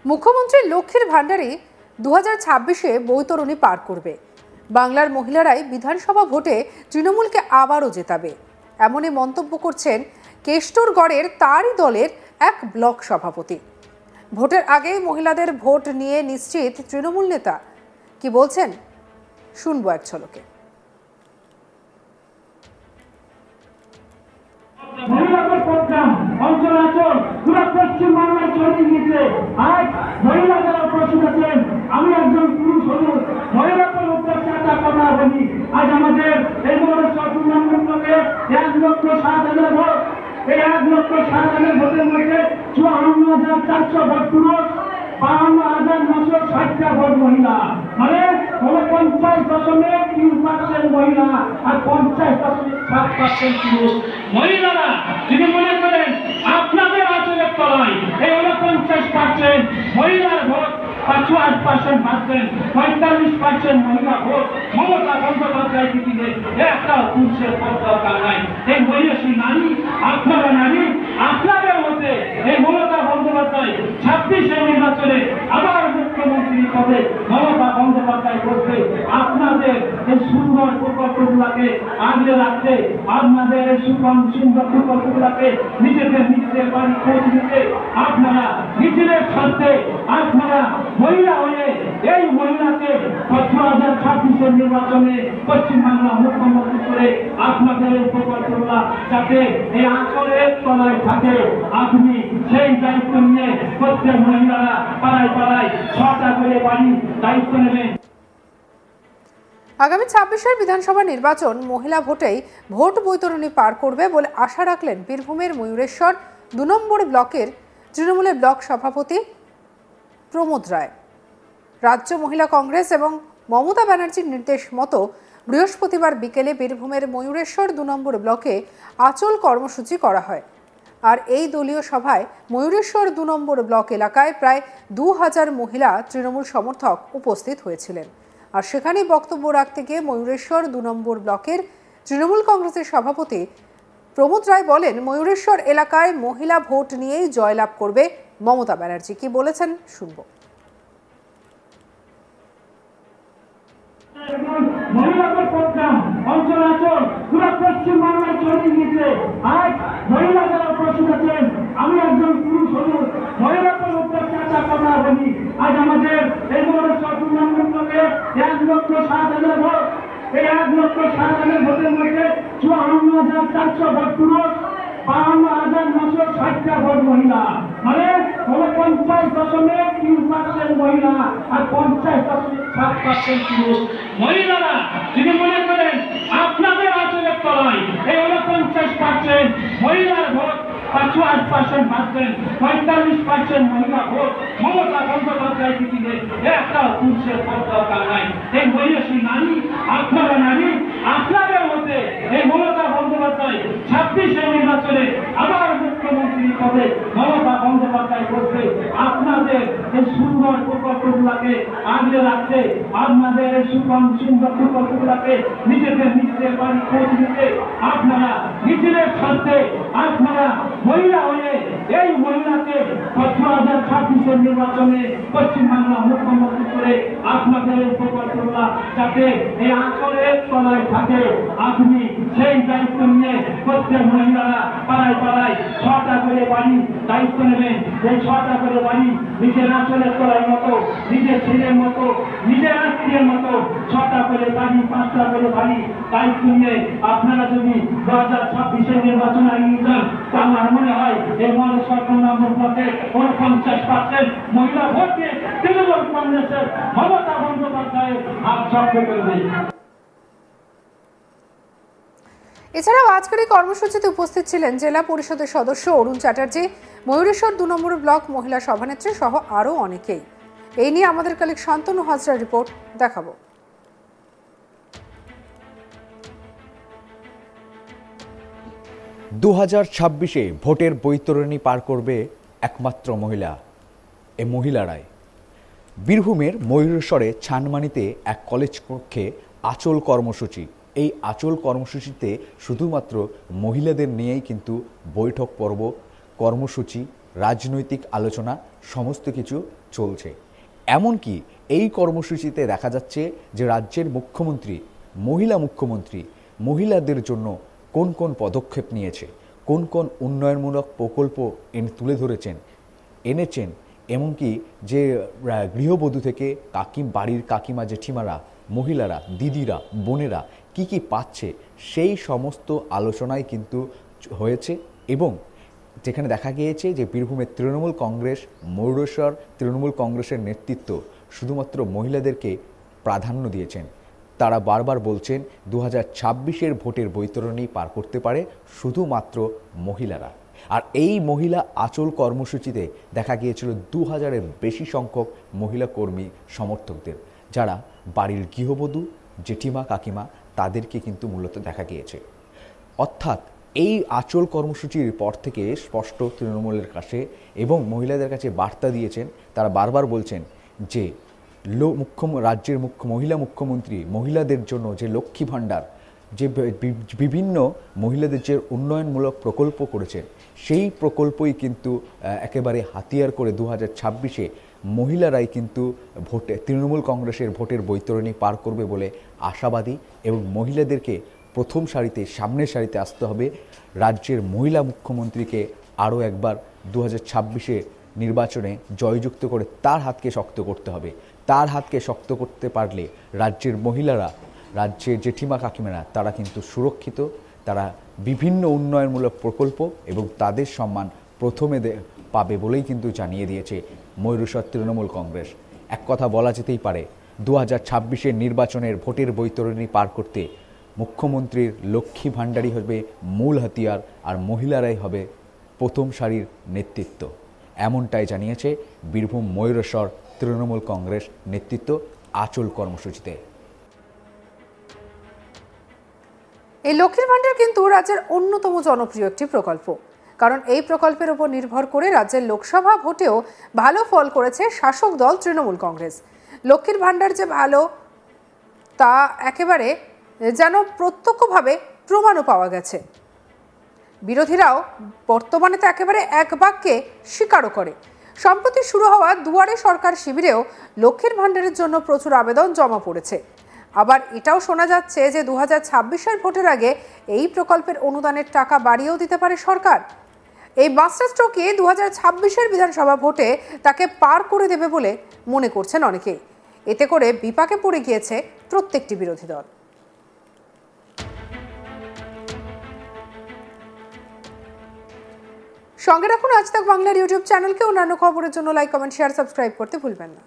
মুখ্যমন্ত্রী লক্ষ্মীর ভাণ্ডারে 2026-এ বৈতরণী পার করবে। বাংলার মহিলারাই বিধানসভা ভোটে তৃণমূলকে আবারও জেতাবে, এমনই মন্তব্য করছেন কেষ্টরগড়ের তারই দলের এক ব্লক সভাপতি। ভোটের আগে মহিলাদের ভোট নিয়ে নিশ্চিত তৃণমূল নেতা। কি বলছেন শুনবো এক ঝলকে। মহিলাদের প্রোগ্রাম অঞ্চলাচল পুরো পশ্চিমবাংলায় ছড়িয়ে গিয়েছে। আজ মহিলাদের প্রশ্ন আছেন, আমি একজন পুরুষ হলুদ মহিলাদের অত্যাচারটা কথা বলি। আজ আমাদের এই মন্ত্রকে 1,07,000 ভোট, এই 1,07,000 ভোটের মধ্যে 54,400 ভোট পুরুষ, 52,960টা ভোট মহিলা, মানে 50.3% মহিলা আর 50.7% পুরুষ। মহিলারা যদি মনে করেন আপনাদের আচরণের তলায় এই 49% মহিলার ভোট, 55% পাচ্ছেন, 45% মহিলা ভোট মমতা বন্দ্যোপাধ্যায় দিদিদের একটা পুরুষের ভোট দরকার নাই। এই মহিষী নারী, আপনারা নারী, আপনাদের মধ্যে এই মমতা বন্দ্যোপাধ্যায় 26-এর নির্বাচনে আবার মুখ্যমন্ত্রী পদে মমতা বন্দ্যোপাধ্যায় করতে আপনাদের এই সুন্দর প্রকল্পগুলাকে আগলে রাখতে, আপনাদের সুন্দর প্রকল্পগুলাকে নিজেদের বাড়ি পৌঁছে দিতে আপনারা নিজেদের স্বার্থে আপনারা মহিলা হয়ে এই মহিলাকে 2026-এর নির্বাচনে পশ্চিমবাংলা মুখ্যমন্ত্রী করে আপনাদের এই প্রকল্পগুলা যাতে এই আঁচলের তলায় থাকে, আপনি সেই দায়িত্ব নিয়ে প্রত্যেক মহিলারা পাড়ায় পাড়ায় 6টা করে বাড়ি দায়িত্ব নেবেন। আগামী 26-এর বিধানসভা নির্বাচন মহিলা ভোটেই ভোট বৈতরণী পার করবে বলে আশা রাখলেন বীরভূমের ময়ূরেশ্বর 2 নম্বর ব্লকের তৃণমূলের ব্লক সভাপতি প্রমোদ রায়। রাজ্য মহিলা কংগ্রেস এবং মমতা ব্যানার্জির নির্দেশ মতো বৃহস্পতিবার বিকেলে বীরভূমের ময়ূরেশ্বর 2 নম্বর ব্লকে আচল কর্মসূচি করা হয়। আর এই দলীয় সভায় ময়ূরেশ্বর 2 নম্বর ব্লক এলাকায় প্রায় 2000 মহিলা তৃণমূল সমর্থক উপস্থিত হয়েছিলেন। আর সেখানেই বক্তব্য রাখতে গিয়ে ময়ূরেশ্বর 2 নম্বর ব্লকের তৃণমূল কংগ্রেসের সভাপতি প্রমোদ রায় বলেন, ময়ূরেশ্বর এলাকায় মহিলা ভোট নিয়েই জয়লাভ করবে মমতা ব্যানার্জি। কি বলেছেন শুনবো। মহিলাদের প্রোগ্রাম অঞ্চলাচল পুরো পশ্চিমবাংলায় ছড়িয়ে গিয়েছে। আজ মহিলাদের প্রশ্ন আছেন, আমি একজন পুরুষ হলুদ মহিলাদের অত্যাচারটা কথা বলি। আজ আমাদের এই মন্ত্রকে 1,07,000 ভোট, এই 1,07,000 ভোটের মধ্যে 54,400 ভোট পুরুষ, 52,960টা ভোট মহিলা, মানে 50.3% মহিলা আর 50.7% পুরুষ। মহিলারা যদি মনে করেন আপনাদের আচরণের তলায় এই 49% মহিলার ভোট, 55% পাচ্ছেন, 45% মহিলা ভোট মমতা বন্দ্যোপাধ্যায় দিদিদের একটা পুরুষের ভোট দরকার নাই। এই মহিষী নারী, আপনারা নারী, আপনাদের মধ্যে এই মমতা বন্দ্যোপাধ্যায় 26-এর নির্বাচনে আবার মুখ্যমন্ত্রী পদে মমতা বন্দ্যোপাধ্যায় করতে আপনাদের এই সুন্দর প্রকল্পগুলাকে আগলে রাখতে, আপনাদের এই সুন্দর প্রকল্পগুলাকে নিজেদের বাড়ি পৌঁছে দিতে আপনারা নিজেদের স্বার্থে আপনারা মহিলা হয়ে এই মহিলাকে 2026-এর নির্বাচনে পশ্চিমবাংলা মুখ্যমন্ত্রী করে আপনাদের এই প্রকল্পগুলা যাতে এই আঁচলের তলায় থাকে, আপনি সেই দায়িত্ব নিয়ে প্রত্যেক মহিলারা পাড়ায় পাড়ায় 6টা করে বাড়ি দায়িত্ব নেবেন। এই 6টা করে বাড়ি নিজের আঁচলের তলার মতো, নিজের ছেলের মতো, নিজের আত্মীয়ের মতো 6টা করে বাড়ি, 5টা করে বাড়ি দায়িত্ব নিয়ে আপনারা যদি 2026-এর নির্বাচনে এগিয়ে যান, তা আমার মনে হয় এই ময়ূরেশ্বর 2 নম্বর ব্লকে 49% মহিলা ভোটকে তৃণমূল কংগ্রেসের মমতা বন্দ্যোপাধ্যায়ের হাত শক্ত করবে। এছাড়াও আজকের এই কর্মসূচিতে উপস্থিত ছিলেন জেলা পরিষদের সদস্য অরুণ চ্যাটার্জি, ময়ূরেশ্বর 2 নম্বর ব্লক মহিলা সভানেত্রী সহ আরও অনেকেই। এই নিয়ে আমাদের কলিগ শান্তনু হাজরার রিপোর্ট দেখাবো। 2026-এ ভোটের বৈতরণী পার করবে একমাত্র মহিলা, এ মহিলারাই। বীরভূমের ময়ূরেশ্বরে ছানমানিতে এক কলেজ কক্ষে আচল কর্মসূচি। এই আচল কর্মসূচিতে শুধুমাত্র মহিলাদের নিয়েই কিন্তু বৈঠক পর্ব, কর্মসূচি রাজনৈতিক আলোচনা সমস্ত কিছু চলছে। এমনকি এই কর্মসূচিতে দেখা যাচ্ছে যে রাজ্যের মুখ্যমন্ত্রী, মহিলাদের জন্য কোন কোন পদক্ষেপ নিয়েছে, কোন কোন উন্নয়নমূলক প্রকল্প তুলে ধরেছেন, এনেছেন, এমনকি যে গৃহবধূ থেকে বাড়ির কাকিমা, জেঠিমারা, মহিলারা, দিদিরা, বোনেরা কি পাচ্ছে, সেই সমস্ত আলোচনায় কিন্তু হয়েছে। এবং যেখানে দেখা গিয়েছে যে বীরভূমের তৃণমূল কংগ্রেস, ময়ূরেশ্বর তৃণমূল কংগ্রেসের নেতৃত্ব শুধুমাত্র মহিলাদেরকে প্রাধান্য দিয়েছেন। তারা বারবার বলছেন 2026-এর ভোটের বৈতরণী পার করতে পারে শুধুমাত্র মহিলারা। আর এই মহিলা আঁচল কর্মসূচিতে দেখা গিয়েছিল 2000-এর বেশি সংখ্যক মহিলা কর্মী সমর্থকদের, যারা বাড়ির গৃহবধূ, জেঠিমা, কাকিমা, তাদেরকে কিন্তু মূলত দেখা গিয়েছে। অর্থাৎ এই আঁচল কর্মসূচির পর থেকে স্পষ্ট তৃণমূলের কাছে এবং মহিলাদের কাছে বার্তা দিয়েছেন। তারা বারবার বলছেন যে রাজ্যের মহিলা মুখ্যমন্ত্রী মহিলাদের জন্য যে লক্ষ্মী ভাণ্ডার, যে বিভিন্ন মহিলাদের যে উন্নয়নমূলক প্রকল্প করেছেন, সেই প্রকল্পই কিন্তু একেবারে হাতিয়ার করে 2026-এ মহিলারাই কিন্তু তৃণমূল কংগ্রেসের ভোটের বৈতরণী পার করবে বলে আশাবাদী। এবং মহিলাদেরকে প্রথম সারিতে, সামনের সারিতে আসতে হবে। রাজ্যের মহিলা মুখ্যমন্ত্রীকে আরও একবার 2026-এ নির্বাচনে জয়যুক্ত করে তার হাতকে শক্ত করতে হবে। তার হাতকে শক্ত করতে পারলে রাজ্যের মহিলারা, রাজ্যের জেঠিমা, কাকিমারা, তারা কিন্তু সুরক্ষিত। তারা বিভিন্ন উন্নয়নমূলক প্রকল্প এবং তাদের সম্মান প্রথমে পাবে বলেই কিন্তু জানিয়ে দিয়েছে ময়ূরেশ্বর তৃণমূল কংগ্রেস। এক কথা বলা যেতেই পারে, 2026-এর নির্বাচনের ভোটের বৈতরণী পার করতে মুখ্যমন্ত্রীর লক্ষ্মী ভাণ্ডারই হবে মূল হাতিয়ার, আর মহিলারাই হবে প্রথম সারির নেতৃত্ব। এমনটাই জানিয়েছে বীরভূম ময়ূরেশ্বর তৃণমূল কংগ্রেস নেতৃত্ব আঁচল কর্মসূচিতে। এই লক্ষ্মীর ভাণ্ডার কিন্তু রাজ্যের অন্যতম জনপ্রিয় একটি প্রকল্প, কারণ এই প্রকল্পের উপর নির্ভর করে রাজ্যের লোকসভা ভোটেও ভালো ফল করেছে শাসক দল তৃণমূল কংগ্রেস। লক্ষ্মীর ভাণ্ডার যে ভালো তা একেবারে যেন প্রত্যক্ষভাবে প্রমাণও পাওয়া গেছে। বিরোধীরাও বর্তমানে তো একেবারে এক বাক্যে স্বীকারও করে। সম্প্রতি শুরু হওয়া দুয়ারে সরকার শিবিরেও লক্ষ্মীর ভাণ্ডারের জন্য প্রচুর আবেদন জমা পড়েছে। আবার এটাও শোনা যাচ্ছে যে 2026-এর ভোটের আগে এই প্রকল্পের অনুদানের টাকা বাড়িয়েও দিতে পারে সরকার। এই মাস্টার স্ট্রোকে 2026-এর বিধানসভা ভোটে তাকে পার করে দেবে বলে মনে করছেন অনেকেই। এতে করে বিপাকে পড়ে গিয়েছে প্রত্যেকটি বিরোধী দল। সঙ্গে রাখুন আজ তাক বাংলার ইউটিউব চ্যানেলকে। অন্যান্য খবরের জন্য লাইক, কমেন্ট, শেয়ার, সাবস্ক্রাইব করতে ভুলবেন না।